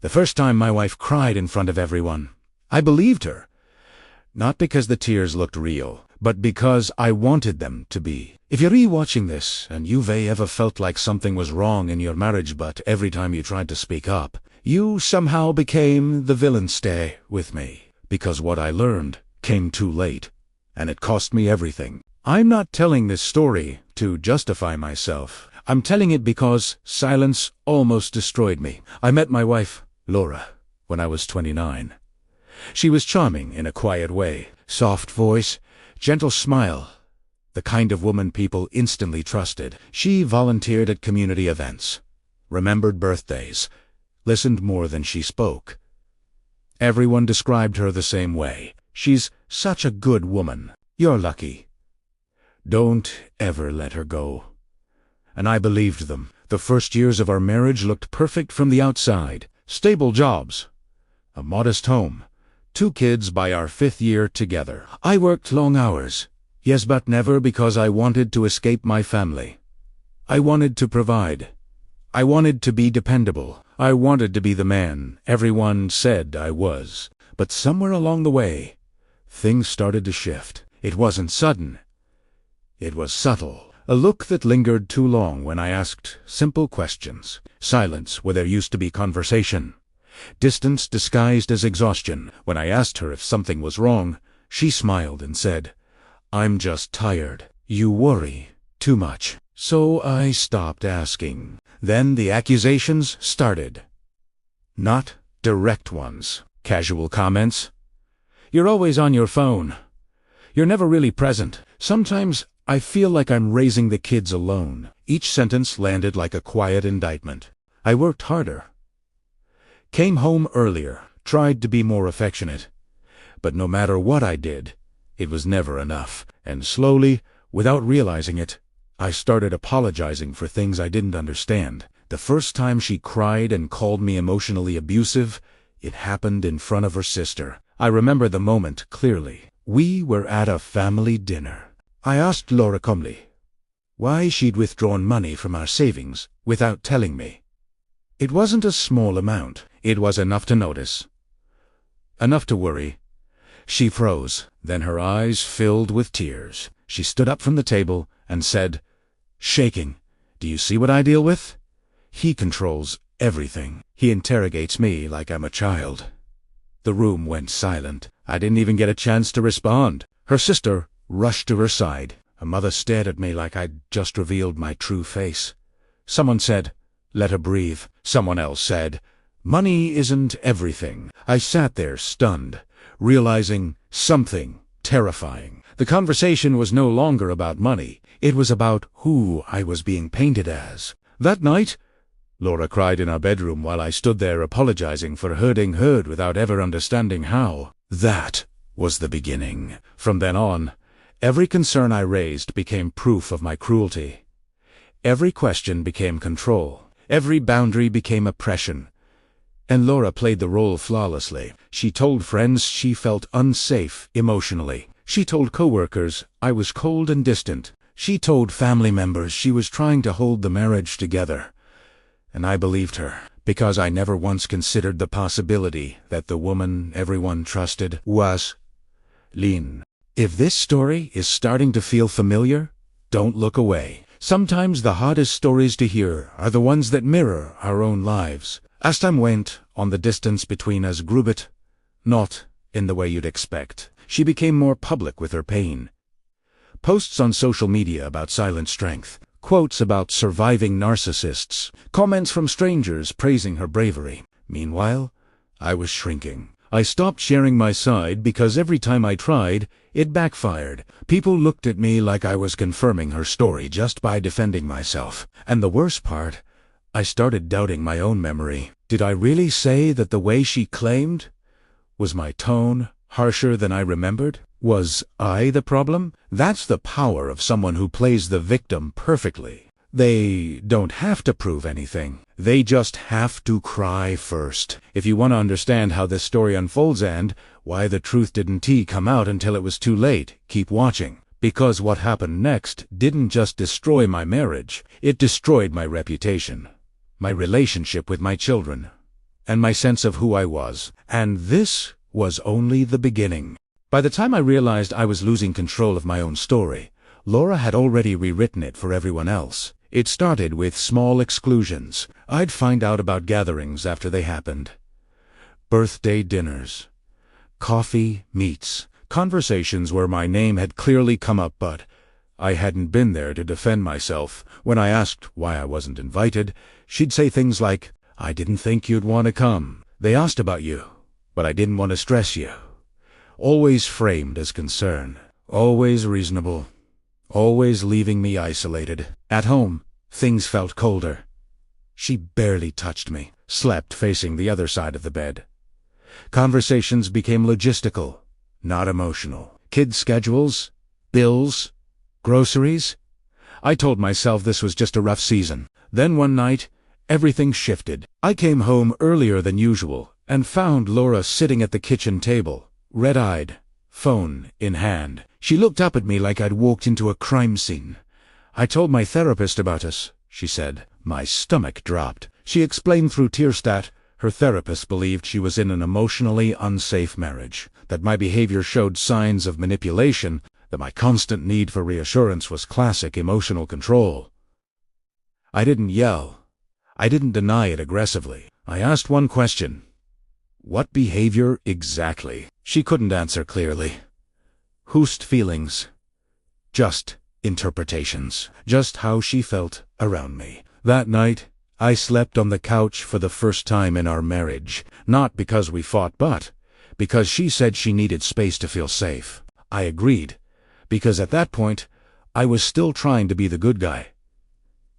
The first time my wife cried in front of everyone, I believed her. Not because the tears looked real, but because I wanted them to be. If you're re-watching this and you've ever felt like something was wrong in your marriage, but every time you tried to speak up, you somehow became the villain, stay with me. Because what I learned came too late, and it cost me everything. I'm not telling this story to justify myself. I'm telling it because silence almost destroyed me. I met my wife, Laura, when I was 29. She was charming in a quiet way, soft voice, gentle smile, the kind of woman people instantly trusted. She volunteered at community events, remembered birthdays, listened more than she spoke. Everyone described her the same way. She's such a good woman. You're lucky. Don't ever let her go. And I believed them. The first years of our marriage looked perfect from the outside. Stable jobs, a modest home, 2 kids by our 5th year together. I worked long hours, yes, but never because I wanted to escape my family. I wanted to provide. I wanted to be dependable. I wanted to be the man everyone said I was. But somewhere along the way, things started to shift. It wasn't sudden. It was subtle. A look that lingered too long when I asked simple questions. Silence where there used to be conversation. Distance disguised as exhaustion. When I asked her if something was wrong, she smiled and said, "I'm just tired. You worry too much." So I stopped asking. Then the accusations started. Not direct ones. Casual comments. "You're always on your phone. You're never really present. Sometimes I feel like I'm raising the kids alone." Each sentence landed like a quiet indictment. I worked harder. Came home earlier, tried to be more affectionate. But no matter what I did, it was never enough. And slowly, without realizing it, I started apologizing for things I didn't understand. The first time she cried and called me emotionally abusive, it happened in front of her sister. I remember the moment clearly. We were at a family dinner. I asked Laura calmly why she'd withdrawn money from our savings without telling me. It wasn't a small amount. It was enough to notice. Enough to worry. She froze. Then her eyes filled with tears. She stood up from the table and said, shaking, "Do you see what I deal with? He controls everything. He interrogates me like I'm a child." The room went silent. I didn't even get a chance to respond. Her sister rushed to her side. Her mother stared at me like I'd just revealed my true face. Someone said, "Let her breathe." Someone else said, "Money isn't everything." I sat there stunned, realizing something terrifying. The conversation was no longer about money. It was about who I was being painted as. That night, Laura cried in our bedroom while I stood there apologizing for hurting her without ever understanding how. That was the beginning. From then on, every concern I raised became proof of my cruelty. Every question became control. Every boundary became oppression. And Laura played the role flawlessly. She told friends she felt unsafe emotionally. She told coworkers I was cold and distant. She told family members she was trying to hold the marriage together. And I believed her, because I never once considered the possibility that the woman everyone trusted was Lynn. If this story is starting to feel familiar, don't look away. Sometimes the hardest stories to hear are the ones that mirror our own lives. As time went on, the distance between us grew, but not in the way you'd expect. She became more public with her pain. Posts on social media about silent strength, quotes about surviving narcissists, comments from strangers praising her bravery. Meanwhile, I was shrinking. I stopped sharing my side because every time I tried, it backfired. People looked at me like I was confirming her story just by defending myself. And the worst part, I started doubting my own memory. Did I really say that the way she claimed? Was my tone harsher than I remembered? Was I the problem? That's the power of someone who plays the victim perfectly. They don't have to prove anything. They just have to cry first. If you want to understand how this story unfolds and why the truth didn't come out until it was too late, keep watching. Because what happened next didn't just destroy my marriage, it destroyed my reputation, my relationship with my children, and my sense of who I was. And this was only the beginning. By the time I realized I was losing control of my own story, Laura had already rewritten it for everyone else. It started with small exclusions. I'd find out about gatherings after they happened. Birthday dinners. Coffee meets. Conversations where my name had clearly come up, but I hadn't been there to defend myself. When I asked why I wasn't invited, she'd say things like, "I didn't think you'd want to come. They asked about you, but I didn't want to stress you." Always framed as concern. Always reasonable. Always leaving me isolated. At home, things felt colder. She barely touched me, slept facing the other side of the bed. Conversations became logistical, not emotional. Kids' schedules, bills, groceries. I told myself this was just a rough season. Then one night, everything shifted. I came home earlier than usual and found Laura sitting at the kitchen table, red-eyed, phone in hand. She looked up at me like I'd walked into a crime scene. "I told my therapist about us," she said. My stomach dropped. She explained through tears that her therapist believed she was in an emotionally unsafe marriage, that my behavior showed signs of manipulation, that my constant need for reassurance was classic emotional control. I didn't yell. I didn't deny it aggressively. I asked one question. What behavior exactly? She couldn't answer clearly. Whose feelings? Just interpretations. Just how she felt around me. That night, I slept on the couch for the first time in our marriage. Not because we fought, but because she said she needed space to feel safe. I agreed, because at that point, I was still trying to be the good guy.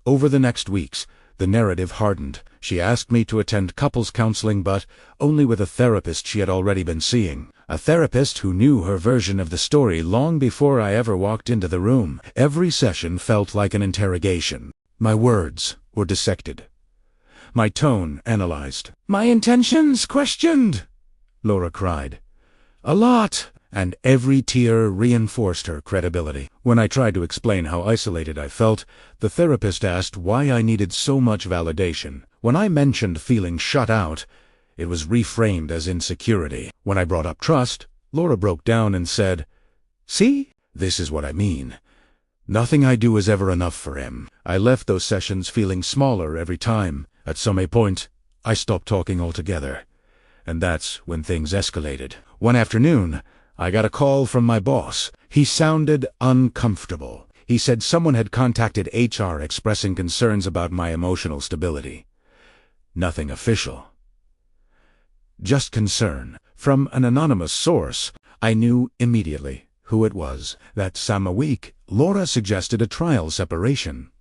Over the next weeks, the narrative hardened. She asked me to attend couples counseling, but only with a therapist she had already been seeing. A therapist who knew her version of the story long before I ever walked into the room. Every session felt like an interrogation. My words were dissected. My tone analyzed. My intentions questioned, Laura cried. A lot. And every tear reinforced her credibility. When I tried to explain how isolated I felt, the therapist asked why I needed so much validation. When I mentioned feeling shut out, it was reframed as insecurity. When I brought up trust, Laura broke down and said, "See? This is what I mean. Nothing I do is ever enough for him." I left those sessions feeling smaller every time. At some point, I stopped talking altogether. And that's when things escalated. One afternoon, I got a call from my boss. He sounded uncomfortable. He said someone had contacted HR expressing concerns about my emotional stability. Nothing official. Just concern. From an anonymous source, I knew immediately who it was. That same week, Laura suggested a trial separation.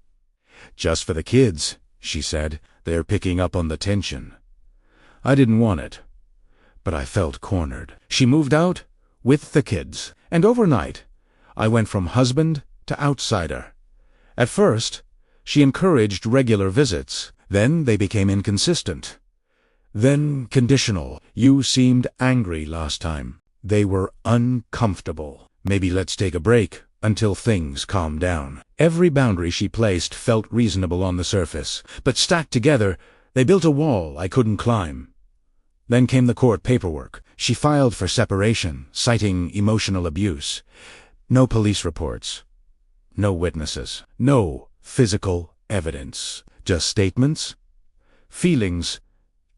Just for the kids, she said. They're picking up on the tension. I didn't want it, but I felt cornered. She moved out with the kids, and overnight, I went from husband to outsider. At first, she encouraged regular visits. Then they became inconsistent. Then conditional. You seemed angry last time. They were uncomfortable. Maybe let's take a break until things calm down. Every boundary she placed felt reasonable on the surface, but stacked together, they built a wall I couldn't climb. Then came the court paperwork. She filed for separation, citing emotional abuse. No police reports. No witnesses. No physical evidence. Just statements, feelings,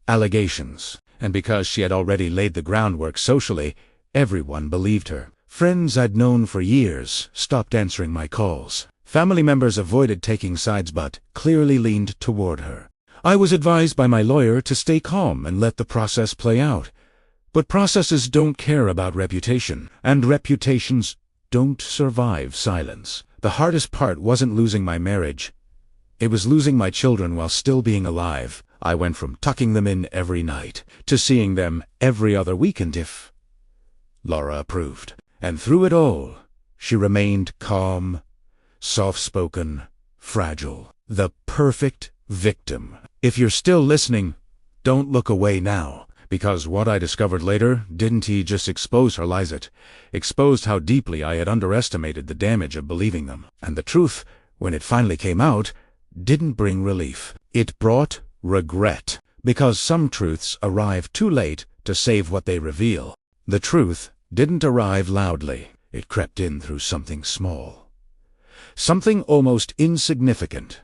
allegations. And because she had already laid the groundwork socially, everyone believed her. Friends I'd known for years stopped answering my calls. Family members avoided taking sides but clearly leaned toward her. I was advised by my lawyer to stay calm and let the process play out. But processes don't care about reputation, and reputations don't survive silence. The hardest part wasn't losing my marriage. It was losing my children while still being alive. I went from tucking them in every night to seeing them every other weekend if Laura approved. And through it all, she remained calm, soft-spoken, fragile. The perfect victim. If you're still listening, don't look away now, because what I discovered later didn't just expose her lies, it exposed how deeply I had underestimated the damage of believing them. And the truth, when it finally came out, didn't bring relief. It brought regret. Because some truths arrive too late to save what they reveal. The truth didn't arrive loudly. It crept in through something small. Something almost insignificant.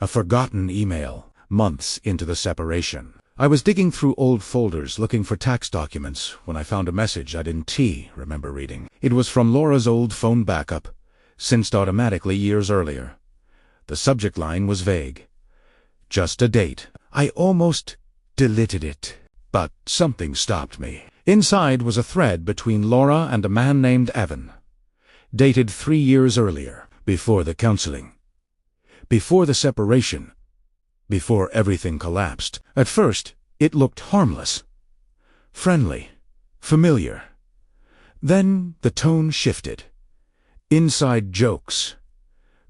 A forgotten email, months into the separation. I was digging through old folders looking for tax documents when I found a message I didn't remember reading. It was from Laura's old phone backup, synced automatically years earlier. The subject line was vague. Just a date. I almost deleted it. But something stopped me. Inside was a thread between Laura and a man named Evan. Dated 3 years earlier, before the counseling. Before the separation. Before everything collapsed. At first, it looked harmless. Friendly. Familiar. Then the tone shifted. Inside jokes.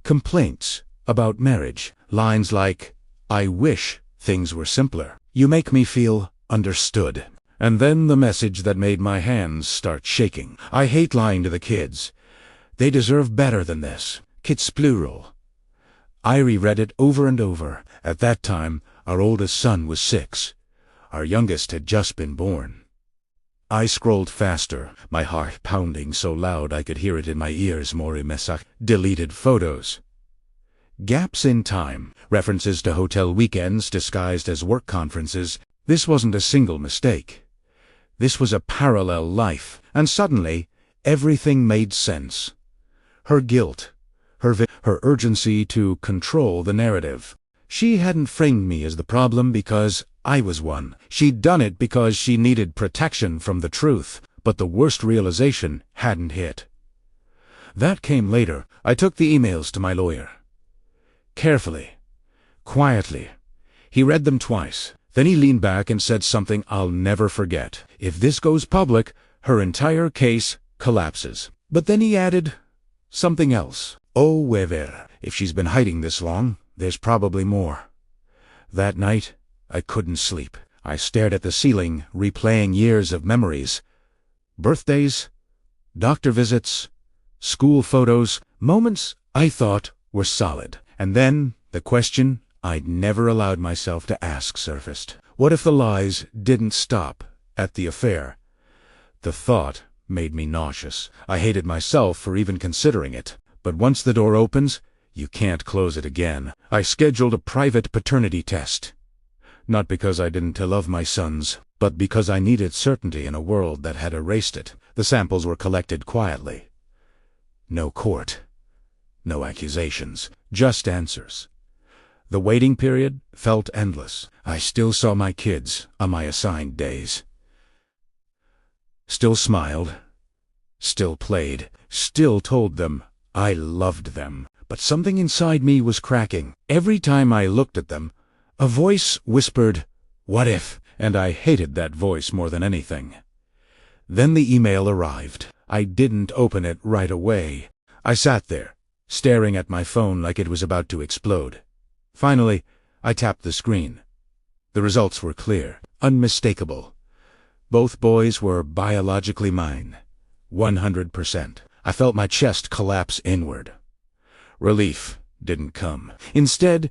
Complaints about marriage. Lines like, "I wish things were simpler. You make me feel understood." And then the message that made my hands start shaking. "I hate lying to the kids. They deserve better than this." Kids plural. I reread it over and over. At that time, our oldest son was 6. Our youngest had just been born. I scrolled faster, my heart pounding so loud I could hear it in my ears. Deleted photos. Gaps in time. References to hotel weekends disguised as work conferences. This wasn't a single mistake. This was a parallel life. And suddenly, everything made sense. Her guilt. Her urgency to control the narrative. She hadn't framed me as the problem because I was one. She'd done it because she needed protection from the truth. But the worst realization hadn't hit. That came later. I took the emails to my lawyer. Carefully. Quietly. He read them twice. Then he leaned back and said something I'll never forget. "If this goes public, her entire case collapses." But then he added something else. "Oh, Weber, if she's been hiding this long, there's probably more." That night, I couldn't sleep. I stared at the ceiling, replaying years of memories. Birthdays, doctor visits, school photos, moments I thought were solid. And then, the question I'd never allowed myself to ask surfaced. What if the lies didn't stop at the affair? The thought made me nauseous. I hated myself for even considering it. But once the door opens, you can't close it again. I scheduled a private paternity test. Not because I didn't love my sons, but because I needed certainty in a world that had erased it. The samples were collected quietly. No court. No accusations. Just answers. The waiting period felt endless. I still saw my kids on my assigned days. Still smiled. Still played. Still told them I loved them. But something inside me was cracking. Every time I looked at them, a voice whispered, "What if?" And I hated that voice more than anything. Then the email arrived. I didn't open it right away. I sat there, staring at my phone like it was about to explode. Finally, I tapped the screen. The results were clear, unmistakable. Both boys were biologically mine. 100%. I felt my chest collapse inward. Relief didn't come. Instead,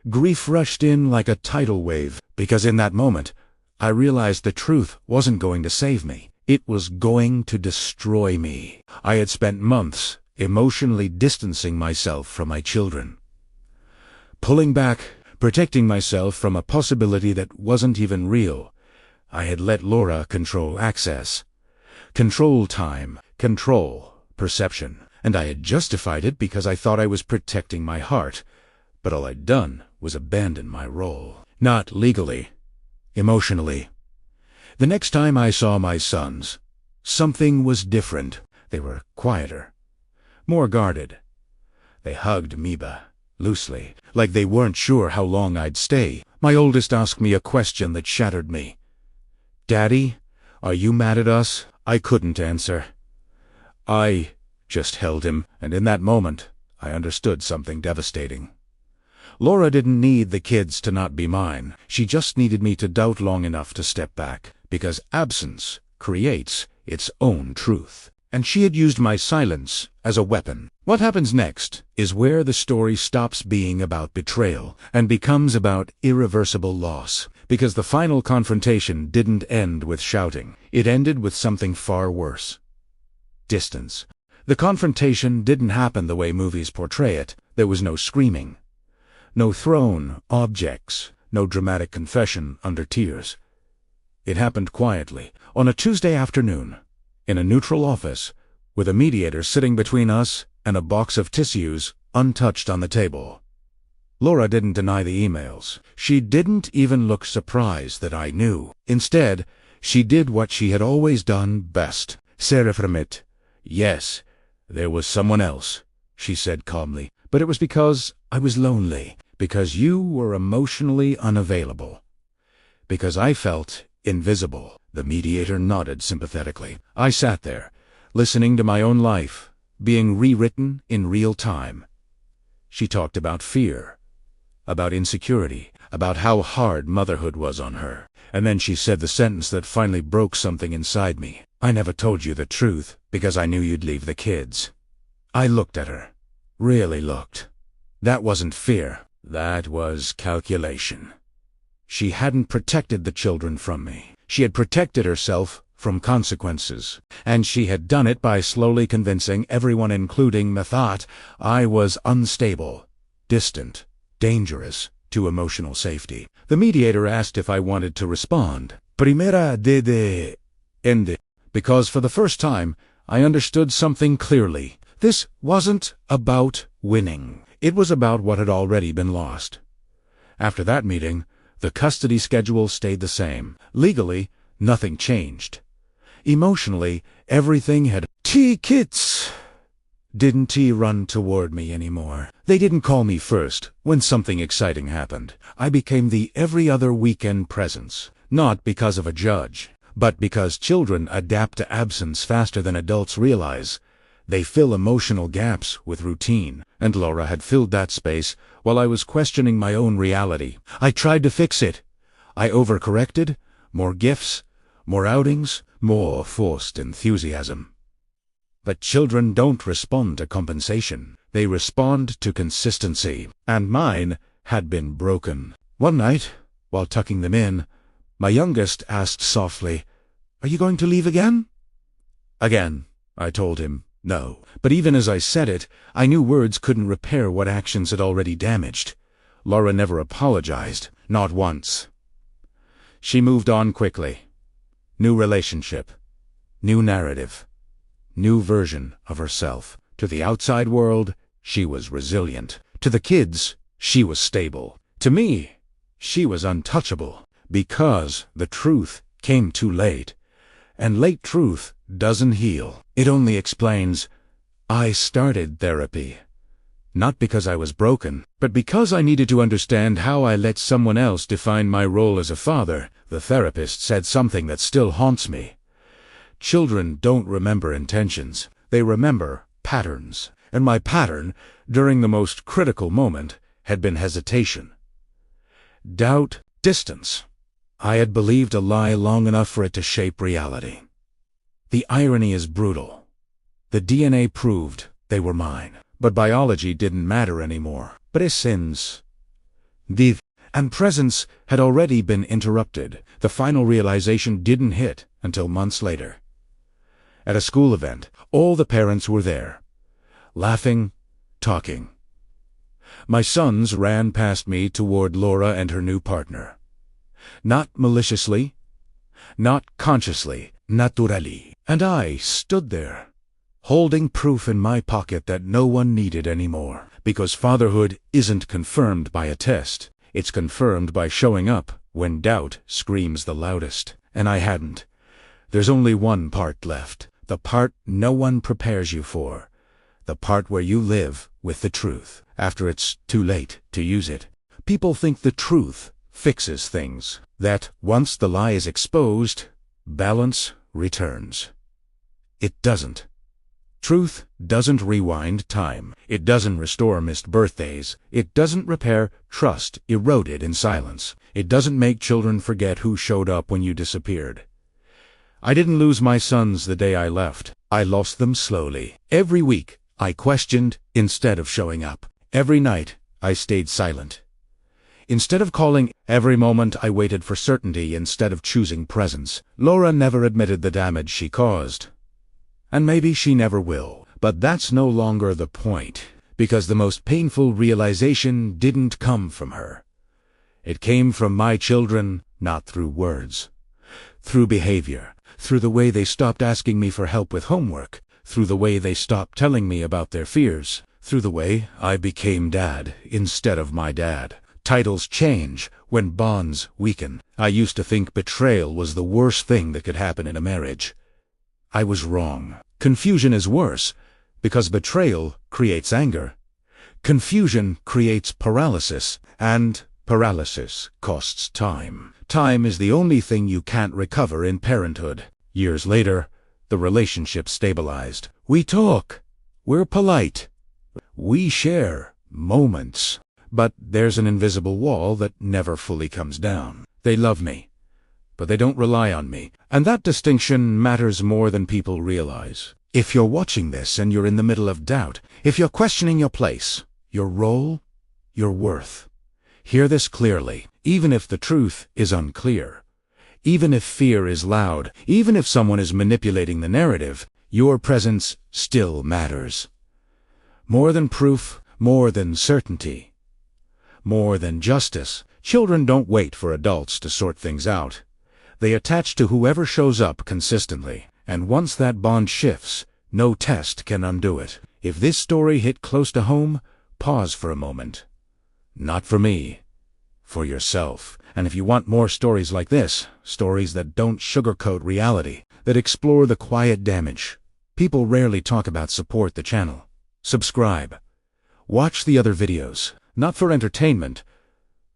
grief rushed in like a tidal wave, because in that moment, I realized the truth wasn't going to save me. It was going to destroy me. I had spent months emotionally distancing myself from my children. Pulling back, protecting myself from a possibility that wasn't even real. I had let Laura control access, control time, control perception. And I had justified it because I thought I was protecting my heart. But all I'd done was abandon my role. Not legally. Emotionally. The next time I saw my sons, something was different. They were quieter. More guarded. They hugged Miba, loosely, like they weren't sure how long I'd stay. My oldest asked me a question that shattered me. "Daddy, are you mad at us?" I couldn't answer. I just held him, and in that moment, I understood something devastating. Laura didn't need the kids to not be mine. She just needed me to doubt long enough to step back, because absence creates its own truth. And she had used my silence as a weapon. What happens next is where the story stops being about betrayal and becomes about irreversible loss. Because the final confrontation didn't end with shouting. It ended with something far worse. Distance. The confrontation didn't happen the way movies portray it. There was no screaming. No thrown objects. No dramatic confession under tears. It happened quietly, on a Tuesday afternoon, in a neutral office, with a mediator sitting between us and a box of tissues untouched on the table. Laura didn't deny the emails. She didn't even look surprised that I knew. Instead, she did what she had always done best. Se affirmit. Yes, there was someone else, she said calmly. But it was because I was lonely. Because you were emotionally unavailable. Because I felt invisible. The mediator nodded sympathetically. I sat there, listening to my own life, being rewritten in real time. She talked about fear, about insecurity, about how hard motherhood was on her. And then she said the sentence that finally broke something inside me. I never told you the truth, because I knew you'd leave the kids. I looked at her. Really looked. That wasn't fear. That was calculation. She hadn't protected the children from me. She had protected herself from consequences. And she had done it by slowly convincing everyone, including me, that I was unstable, distant, dangerous to emotional safety. The mediator asked if I wanted to respond. Primera de ende. Because for the first time, I understood something clearly. This wasn't about winning. It was about what had already been lost. After that meeting, the custody schedule stayed the same. Legally, nothing changed. Emotionally, everything had... Kids didn't run toward me anymore. They didn't call me first when something exciting happened. I became the every other weekend presence. Not because of a judge, but because children adapt to absence faster than adults realize. They fill emotional gaps with routine, and Laura had filled that space while I was questioning my own reality. I tried to fix it. I overcorrected. More gifts, more outings, more forced enthusiasm. But children don't respond to compensation. They respond to consistency, and mine had been broken. One night, while tucking them in, my youngest asked softly, "Are you going to leave again?" Again, I told him. No. But even as I said it, I knew words couldn't repair what actions had already damaged. Laura never apologized, not once. She moved on quickly. New relationship. New narrative. New version of herself. To the outside world, she was resilient. To the kids, she was stable. To me, she was untouchable. Because the truth came too late. And late truth doesn't heal. It only explains. I started therapy. Not because I was broken, but because I needed to understand how I let someone else define my role as a father. The therapist said something that still haunts me. Children don't remember intentions. They remember patterns. And my pattern, during the most critical moment, had been hesitation. Doubt, distance. I had believed a lie long enough for it to shape reality. The irony is brutal. The DNA proved they were mine. But biology didn't matter anymore. But essence, vive, and presence had already been interrupted. The final realization didn't hit until months later. At a school event, all the parents were there, laughing, talking. My sons ran past me toward Laura and her new partner. Not maliciously, not consciously, naturally. And I stood there, holding proof in my pocket that no one needed anymore. Because fatherhood isn't confirmed by a test. It's confirmed by showing up when doubt screams the loudest. And I hadn't. There's only one part left. The part no one prepares you for. The part where you live with the truth, after it's too late to use it. People think the truth fixes things. That once the lie is exposed, balance returns. It doesn't. Truth doesn't rewind time. It doesn't restore missed birthdays. It doesn't repair trust eroded in silence. It doesn't make children forget who showed up when you disappeared. I didn't lose my sons the day I left. I lost them slowly. Every week, I questioned instead of showing up. Every night, I stayed silent. Instead of calling every moment, I waited for certainty instead of choosing presence. Laura never admitted the damage she caused. And maybe she never will. But that's no longer the point, because the most painful realization didn't come from her. It came from my children, not through words. Through behavior. Through the way they stopped asking me for help with homework. Through the way they stopped telling me about their fears. Through the way I became dad instead of my dad. Titles change when bonds weaken. I used to think betrayal was the worst thing that could happen in a marriage. I was wrong. Confusion is worse, because betrayal creates anger. Confusion creates paralysis, and paralysis costs time. Time is the only thing you can't recover in parenthood. Years later, the relationship stabilized. We talk. We're polite. We share moments. But there's an invisible wall that never fully comes down. They love me, but they don't rely on me. And that distinction matters more than people realize. If you're watching this and you're in the middle of doubt, if you're questioning your place, your role, your worth, hear this clearly. Even if the truth is unclear, even if fear is loud, even if someone is manipulating the narrative, your presence still matters. More than proof, more than certainty. More than justice. Children don't wait for adults to sort things out. They attach to whoever shows up consistently. And once that bond shifts, no test can undo it. If this story hit close to home, pause for a moment. Not for me, for yourself. And if you want more stories like this, stories that don't sugarcoat reality, that explore the quiet damage, people rarely talk about, support the channel. Subscribe. Watch the other videos. Not for entertainment,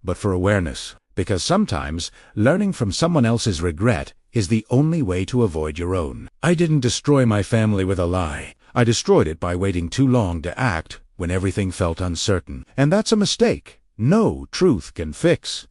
but for awareness. Because sometimes, learning from someone else's regret is the only way to avoid your own. I didn't destroy my family with a lie. I destroyed it by waiting too long to act when everything felt uncertain. And that's a mistake no truth can fix.